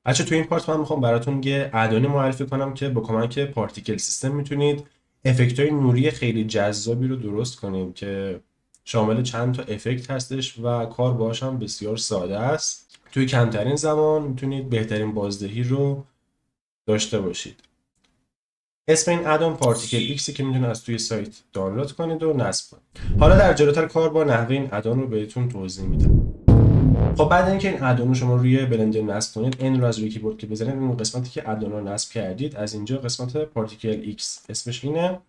بچه تو این پارت من میخوام براتون یه ادانی معرفی کنم که با کمک پارتیکل سیستم میتونید افکت‌های نوری خیلی جذابی رو درست کنید که شامل چند تا افکت هستش و کار باهاش هم بسیار ساده است. توی کمترین زمان میتونید بهترین بازدهی رو داشته باشید. اسم این ادان پارتیکل ایکسی که میتونید از توی سایت دانلود کنید و نصب کنید. حالا در جلوتر کار با نحوه این ادان رو بهتون توضیح میدم. خب بعد اینکه این ادون رو شما روی بلندر نصب کنید، این رو از روی کیبورد که بزنید، این قسمتی که ادون رو نصب کردید از اینجا قسمت پارتیکل ایکس اسمش اینه،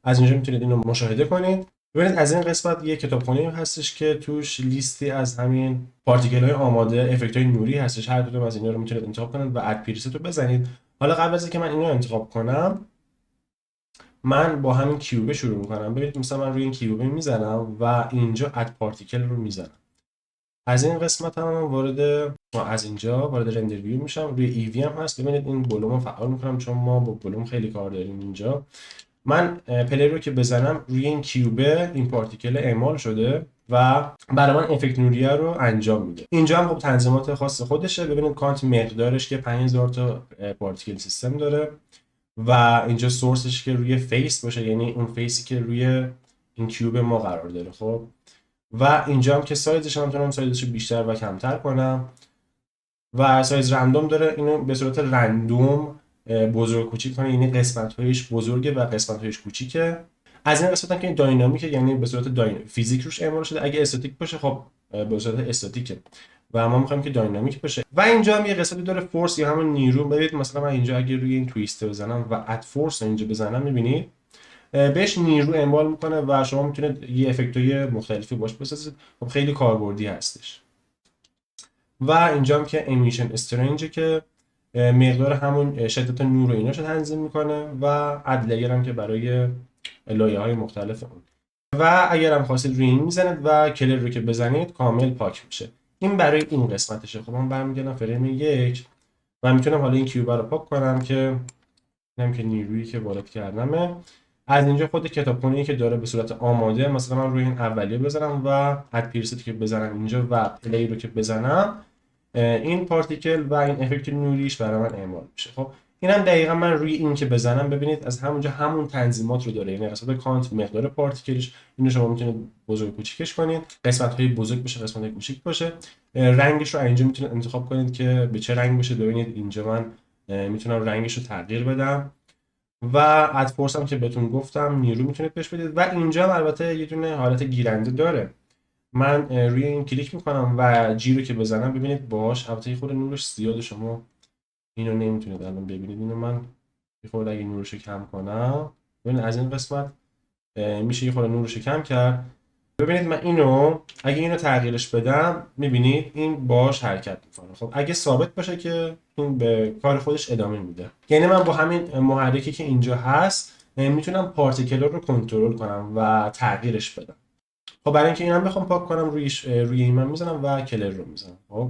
از اینجا میتونید اینو مشاهده کنید. ببینید از این قسمت یه کتابخونه هستش که توش لیستی از همین پارتیکل های آماده، افکت های نوری هستش. هر کدوم از اینا رو میتونید انتخاب کنید و اد پریست رو بزنید. حالا قبل از اینکه من اینو انتخاب کنم، من با همین کیوب شروع میکنم. ببینید مثلا من روی این کیوب میزنم و اینجا اد پارتیکل رو میزنم. از این قسمت هم از اینجا وارد رندر ویو میشم. روی ای وی هم هست. ببینید این بلوم رو فعال میکنم چون ما با بلوم خیلی کار داریم اینجا. من پلی رو که بزنم روی این کیوبه این پارتیکل اعمال شده و برای من افکت نوریه رو انجام میده. اینجا هم خب تنظیمات خاص خودشه. ببینید کانت مقدارش که 5000 تا پارتیکل سیستم داره و اینجا سورسش که روی فیس باشه، یعنی اون فیسی که روی این کیوب ما قرار داره. خب و اینجا هم که سایزش هم میتونم سایزش رو بیشتر و کمتر کنم و سایز رندوم داره. اینو به صورت رندوم بزرگ کوچیک کنه، یعنی قسمت هایش بزرگه و قسمت هایش کوچیکه. از این قسمت هم که داینامیکه، یعنی به صورت فیزیک روش اعمال شده. اگه استاتیک باشه خب به صورت استاتیکه و ما میخوایم که داینامیک باشه. و اینجا هم یه قسمتی داره فورس یا همون نیرو. ببینید مثلا من اینجا اگه روی این تویست بزنم و اد فورس اینجا بزنم، میبینید بهش نیرو اعمال میکنه و شما میتونید یه افکتای مختلفی باش بسازید. خب خیلی کاربردی هستش. و اینجا هم که امیشن استرنج که مقدار همون شدت نور و ایناشو تنظیم میکنه و اد هم که برای لایه های مختلف اون. و اگر هم خواستید روی این میزنید و کلر رو که بزنید کامل پاک میشه. این برای این قسمتشه. خب من برمیگردم فریم 1 و میتونم حالا این کیوب رو پاک کنم که اینم که نیرویی که وارد کردمه. از اینجا خود کتابخونه‌ای که داره به صورت آماده، مثلا من روی این اولیه بزنم و اد پریست که بزنم اینجا و پلی رو که بزنم، این پارتیکل و این افکت نوریش برای من اعمال میشه. خب اینم دقیقا من روی این که بزنم، ببینید از همونجا همون تنظیمات رو داره. یعنی قسمت کانت مقدار پارتیکلش، اینو شما میتونید بزرگ کوچیکش کنید، قسمت های بزرگ بشه، قسمت های کوچیک باشه. رنگش رو اینجا میتونید انتخاب کنید که به چه رنگ بشه. ببینید اینجا من میتونم رنگش رو تغییر بدم و اد فورس هم که بهتون گفتم نیرو میتونید بهش بدید. و اینجا هم البته یه دونه حالت گیرنده داره. من روی این کلیک میکنم و جی رو که بزنم، ببینید باهاش البته یه خورده نورش زیاده، شما اینو نمیتونید الان ببینید. اینو من یه خورده اگه نورش رو کم کنم، ببینید از این قسمت میشه یه خورده نورش رو کم کرد. ببینید من اگه اینو تغییرش بدم، میبینید این باهاش حرکت میکنه. خب اگه ثابت باشه که این به کار خودش ادامه میده. یعنی من با همین محرکی که اینجا هست میتونم پارتیکل رو کنترل کنم و تغییرش بدم. خب برای اینکه اینم بخوام پاک کنم، روی این من میزنم و کلر رو میزنم. خب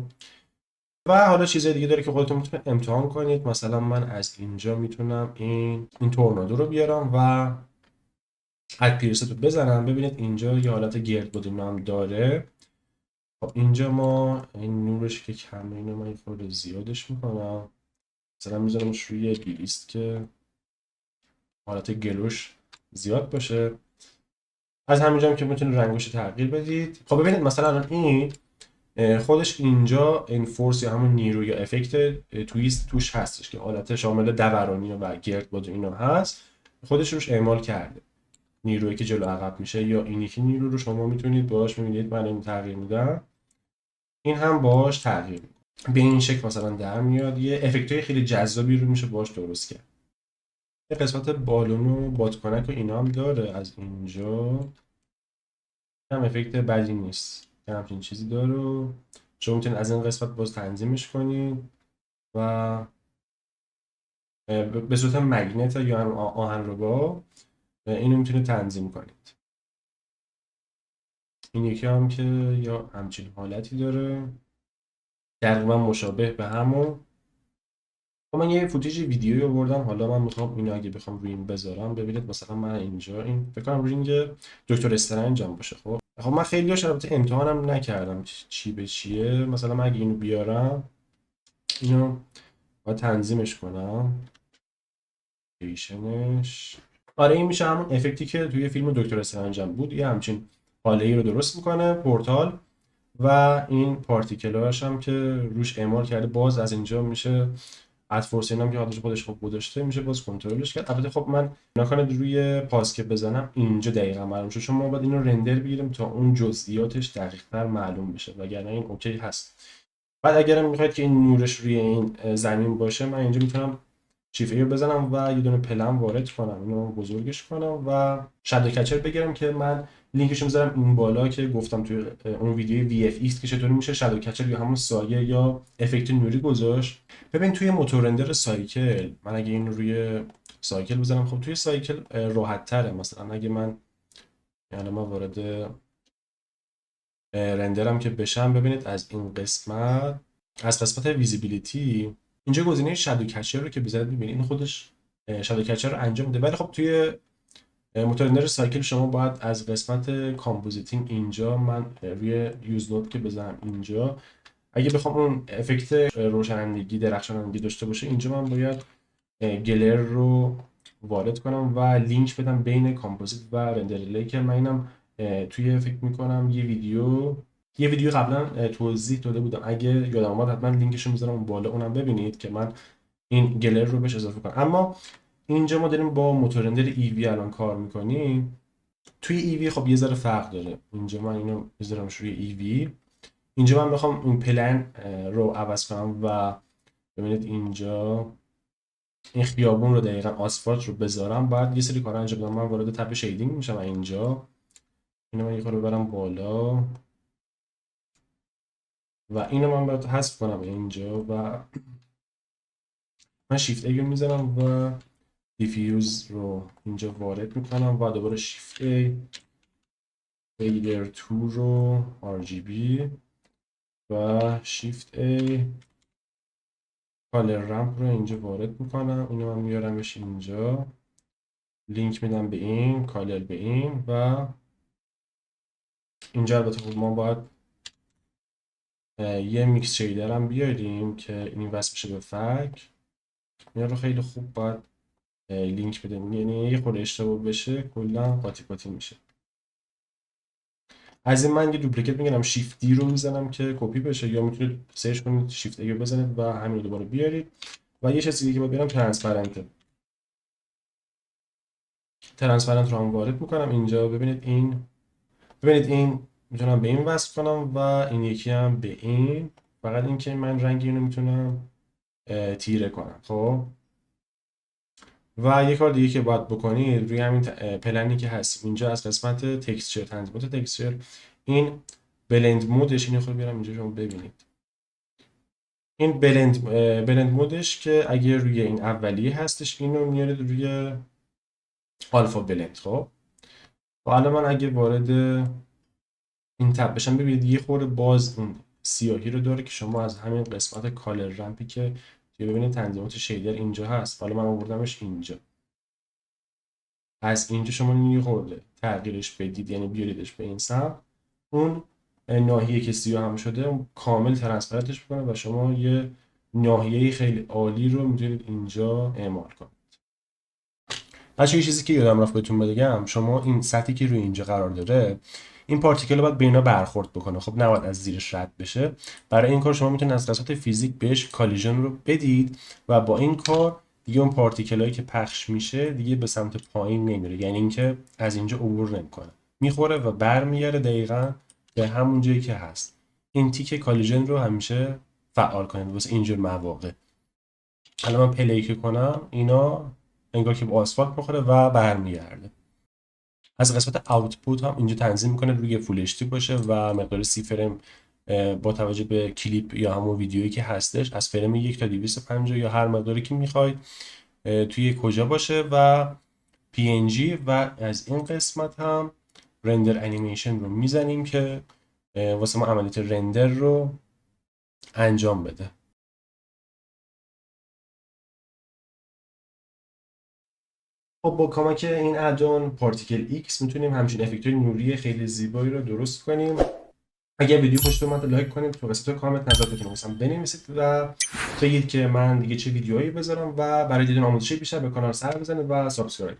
و حالا چیزای دیگه داره که خودتون میتونید امتحان کنید. مثلا من از اینجا میتونم این تورنادو رو بیارم و اد پریست رو بزنم. ببینید اینجا یه حالت گرد بودیم هم داره. خب اینجا ما این نورش که کمه، اینو من یه خورده زیادش میکنم، مثلا میذارمش روی 200 که حالت گلوش زیاد باشه. از همینجا هم که میتونید رنگش تغییر بدید. خب ببینید مثلا الان این خودش اینجا این فورس یا همون نیرو یا افکت تویست توش هستش که حالت شامل دورانی و گردباد اینا هست، خودش روش اعمال کرده. نیرویی که جلو عقب میشه یا این یکی نیرو رو شما میتونید باهاش، میبینید من این تغییر میدم، این هم باهاش تغییر میده. به این شکل مثلا در میاد. یه افکتای خیلی جذابی رو میشه باهاش درست کرد. یه قسمت بالون و بادکنک و اینا هم داره. از اینجا هم افکت بدی نیست، همچین چیزی داره. شما میتونید از این قسمت باز تنظیمش کنید و به صورت مگنت یا آهنربا اینو میتونید تنظیم کنید. این یکی هم که یا همچین حالتی داره، تقریبا مشابه به همون. خب من یه فوتیج ویدیویی آوردم، حالا من میخوام اینو اگه بخوام روی این بذارم، ببینید مثلا من اینجا این فکر کنم رینگ دکتر استرنج هم باشه. خب من خیلی البته امتحانم نکردم چی به چیه. مثلا من اگه اینو بیارم، اینو و تنظیمش کنم ایشنش. آره این میشه همون افکتی که توی فیلم دکتر استرنج بود. یه همچین هاله ای رو درست میکنه پورتال و این پارتیکلاش هم که روش اعمال کرده باز از اینجا میشه ادفورسین هم که حالش خودش خوب گذاشته میشه باز کنترلش کرد. البته خب من نکنه روی پاس که بزنم اینجا دقیقا معلوم شه، چون ما باید اینو رندر بگیریم تا اون جزئیاتش دقیق‌تر معلوم بشه، وگرنه این اوکی هست. بعد اگرم میخواید که این نورش روی این زمین باشه، من اینجا میتونم شیفت رو بزنم و یه دونه پلن وارد کنم، اینو بزرگش کنم و شادو کچر بگیرم که من لینکش رو میذارم این بالا که گفتم توی اون ویدیو VFX که چطوری میشه شادو کچر یا همون سایه یا افکت نوری گذاشت. ببین توی موتور رندر سایکل من اگه این روی سایکل بزنم، خب توی سایکل راحت تره. مثلا اگه من یعنی ما وارد رندرم که بشم، ببینید از این قسمت، از قسمت ویزیبیلیتی اینجا گزینه شادو کچر رو که بذارید ببینید این خودش شادو کچر رو انجام میده. ولی خب توی موتور رندر سایکل شما باید از قسمت کامپوزیتینگ اینجا من روی یوز نوت که بزنم اینجا، اگه بخوام اون افکت روشنندگی درخشانندگی داشته باشه اینجا من باید گلر رو وارد کنم و لینک بدم بین کامپوزیت و رندر ریلی که من اینم توی فکر میکنم یه ویدیو قبلا توضیح داده بودم، اگه یادم اومد حتما لینکش رو میذارم اون بالا، اونم ببینید که من این گلر رو بهش اضافه کنم. اما اینجا ما داریم با موتور رندر ایوی الان کار میکنیم. توی ایوی خب یه ذره فرق داره. اینجا من اینو میذارمش روی ایوی، اینجا من میخوام اون پلن رو عوض کنم و ببینید اینجا این خیابون رو دقیقاً آسفالت رو بذارم، باید یه سری کارا انجام بدم. من وارد تب شیدینگ میشم اینجا، اینو من یه خورده ببرم بالا و اینو من باید حذف کنم اینجا و من شیفت ای میزنم و دیفیوز رو اینجا وارد میکنم و دوباره شیفت ای، فیدر 2 رو RGB و شیفت ای، کالر رمپ رو اینجا وارد میکنم، اینو من میارمش اینجا، لینک میدم به این، کالر به این و اینجا البته خب ما باید یه میکس شیدر هم بیاریم که این وصل بشه به فک. اینا رو خیلی خوب باید لینک بدیم، یعنی یه خورده اشتباه بشه کلا قاطی قاطی میشه. از این من یه دوپلیکیت میگیرم، شیفت دی رو میزنم که کپی بشه، یا میتونید سرچ کنید شیفت ای رو بزنید و همین رو دوباره بیارید. و یه چیزی که باید بیارم ترانسپرنت رو هم وارد میکنم اینجا. ببینید این میتونم به این وصل کنم و این یکی هم به این، فقط این که من رنگ اینو میتونم تیره کنم. خب و یه کار دیگه که باید بکنید روی همین پلنی که هست اینجا از قسمت تکسچر، تنظیمات تکسچر، این بلند مودش، اینو خود بیارم اینجا شما ببینید. این بلند مودش که اگه روی این اولیه هستش اینو میارید روی آلفا بلند. خب و الان من اگه وارد این تب بشم، ببینید یه خورده باز اون سیاهی رو داره که شما از همین قسمت کالر رمپی که ببینید تنظیمات شیدر اینجا هست، حالا من آوردمش اینجا، از اینجا شما یه خورده تغییرش بدید، یعنی بیاریدش به این سمت، اون ناحیه که سیاه هم شده کامل ترانسپرنتش میکنه و شما یه ناحیه خیلی عالی رو میتونید اینجا اعمال کنید. بچه یه چیزی که یادم رفت بهتون بگم، شما این سطحی که روی اینجا قرار داره، این پارتیکل رو باید به اینا برخورد بکنه، خب نباید از زیرش رد بشه. برای این کار شما میتونید از قسمت فیزیک بهش کالیژن رو بدید و با این کار دیگه اون پارتیکل هایی که پخش میشه دیگه به سمت پایین نمیره، یعنی اینکه از اینجا عبور نمیکنه، میخوره و برمیگرده دقیقاً به همون جایی که هست. این تیک کالیژن رو همیشه فعال کنید واسه اینجور مواقع. الان من پلی کنم اینا انگار که با آسفالت میخوره و برمیگرده. از قسمت آوتپوت هم اینجا تنظیم میکنه روی فول اچ دی باشه و مقدار 30 فریم با توجه به کلیپ یا همون ویدیویی که هستش، از فریم 1 تا 250 یا هر مقداری که میخواید توی کجا باشه و PNG. و از این قسمت هم رندر انیمیشن رو میزنیم که واسه ما عملیات رندر رو انجام بده. خب با کمک این ادان پارتیکل X میتونیم همچین افکت‌های نوری خیلی زیبایی رو درست کنیم. اگر ویدیو خوشت اومد لایک کنید، تو قسمت کامنت نظرتون رو بنویسید و بگید که من دیگه چه ویدیوهایی بذارم و برای دیدن آموزش بیشتر به کانال سر بزنید و سابسکرایب